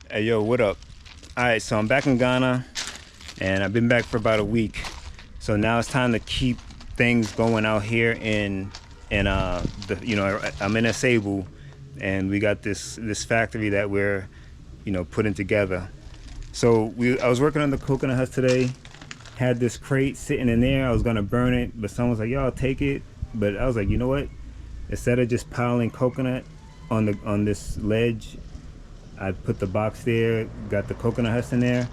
Hey yo, what up? All right, so I'm back in Ghana, and I've been back for about a week. So now it's time to keep things going out here I'm in Asebu, and we got this factory that we're putting together. So I was working on the coconut husk today. Had this crate sitting in there. I was gonna burn it, but someone was like, "Yo, I'll take it." But I was like, you know what? Instead of just piling coconut on this ledge, I put the box there, got the coconut husk in there.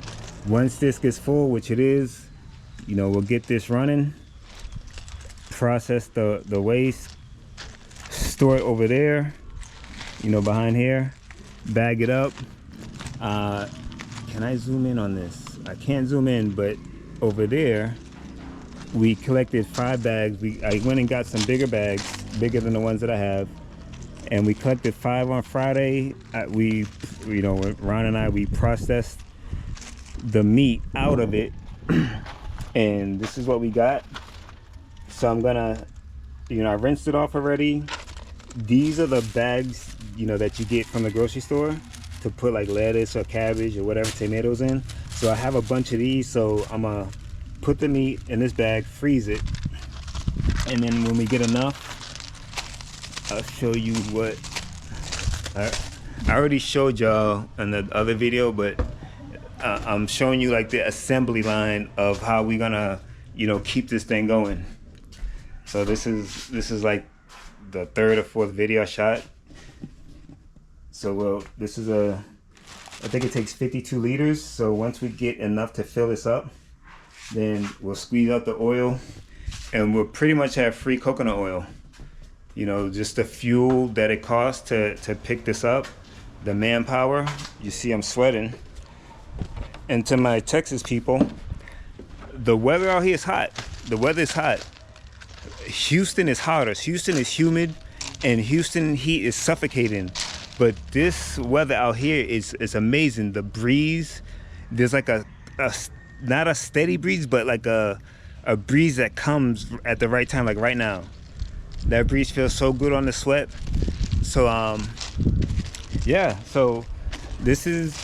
Once this gets full, which it is, we'll get this running, process the waste, store it over there, behind here, bag it up. Can I zoom in on this? I can't zoom in, but over there, we collected 5 bags. I went and got some bigger bags, bigger than the ones that I have. And we collected 5 on Friday. Ron and I, we processed the meat out of it, and this is what we got. So I'm gonna, I rinsed it off already. These are the bags, that you get from the grocery store to put like lettuce or cabbage or whatever, tomatoes in. So I have a bunch of these. So I'm gonna put the meat in this bag, freeze it, and then when we get enough, I'll show you what I already showed y'all in the other video, but I'm showing you like the assembly line of how we're gonna keep this thing going. So this is like the 3rd or 4th video I shot. So this is I think it takes 52 liters. So once we get enough to fill this up, then we'll squeeze out the oil, and we'll pretty much have free coconut oil. Just the fuel that it costs to pick this up, the manpower. You see I'm sweating. And to my Texas people, the weather out here is hot. The weather is hot. Houston is hotter. Houston is humid, and Houston heat is suffocating. But this weather out here is amazing. The breeze, there's like a not a steady breeze, but like a breeze that comes at the right time, like right now. That breeze feels so good on the sweat. So yeah, so this is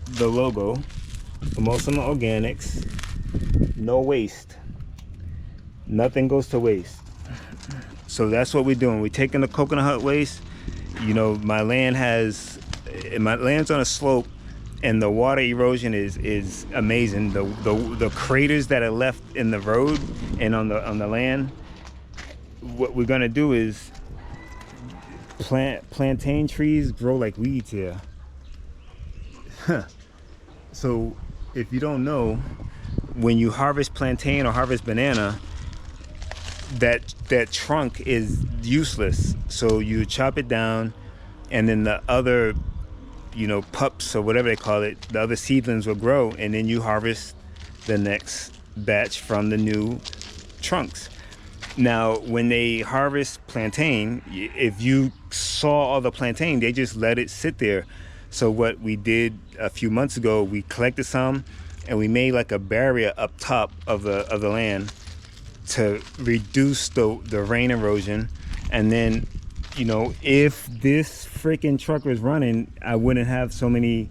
the logo, Mosama Organics. No waste. Nothing goes to waste. So that's what we're doing. We're taking the coconut hut waste. My land's on a slope, and the water erosion is amazing. The craters that are left in the road and on the land. What we're gonna do is plantain trees grow like weeds here. So if you don't know, when you harvest plantain or harvest banana, that trunk is useless. So you chop it down, and then the other pups or whatever they call it, the other seedlings will grow, and then you harvest the next batch from the new trunks. Now, when they harvest plantain, if you saw all the plantain, they just let it sit there. So what we did a few months ago, we collected some, and we made like a barrier up top of the land to reduce the rain erosion. And then, if this freaking truck was running, I wouldn't have so many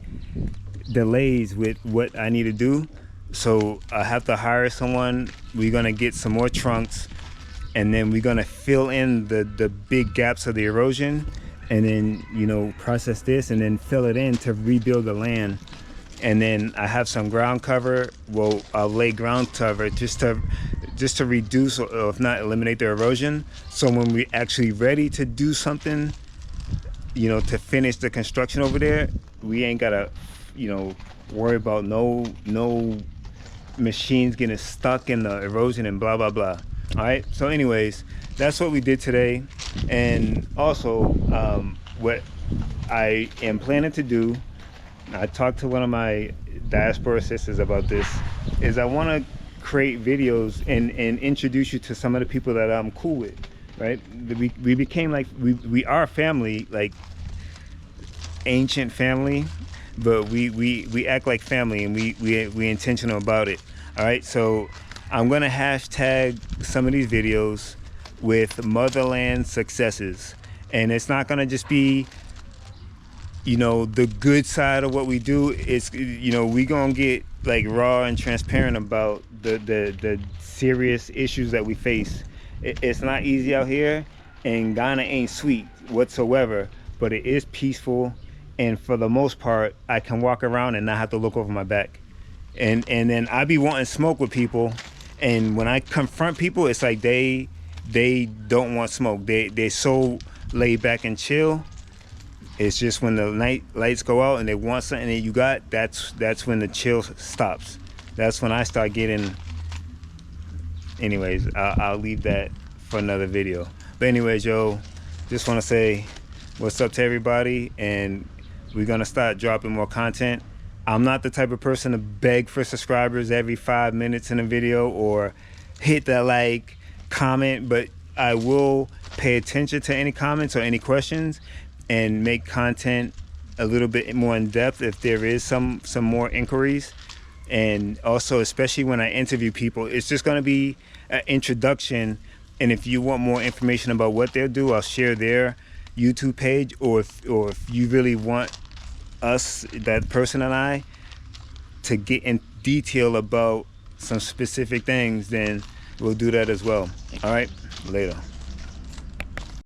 delays with what I need to do. So I have to hire someone. We're gonna get some more trunks, and then we're gonna fill in the big gaps of the erosion, and then process this, and then fill it in to rebuild the land. And then I have some ground cover. Well, I'll lay ground cover just to reduce, or if not eliminate, the erosion. So when we're actually ready to do something, to finish the construction over there, we ain't gotta worry about no machines getting stuck in the erosion and blah blah blah. All right, so anyways, that's what we did today. And also what I am planning to do, I talked to one of my diaspora sisters about this, is I want to create videos and introduce you to some of the people that I'm cool with, right? We became like, we are family, like ancient family, but we act like family, and we intentional about it. All right, so I'm gonna hashtag some of these videos with motherland successes, and it's not gonna just be you know, the good side of what we do is, you know, we gonna get like raw and transparent about the serious issues that we face. It's not easy out here, and Ghana ain't sweet whatsoever, but it is peaceful, and for the most part I can walk around and not have to look over my back. And then I be wanting smoke with people, and when I confront people, it's like they don't want smoke. They're so laid back and chill. It's just when the night lights go out and they want something that you got, that's when the chill stops. That's when I start getting. Anyways, I'll leave that for another video. But anyways, yo, just want to say what's up to everybody, and we're gonna start dropping more content. I'm not the type of person to beg for subscribers every 5 minutes in a video or hit that like, comment, but I will pay attention to any comments or any questions and make content a little bit more in depth if there is some more inquiries. And also, especially when I interview people, it's just going to be an introduction, and if you want more information about what they'll do, I'll share their YouTube page, or if you really want us, that person and I, to get in detail about some specific things, then we'll do that as well. All right, later.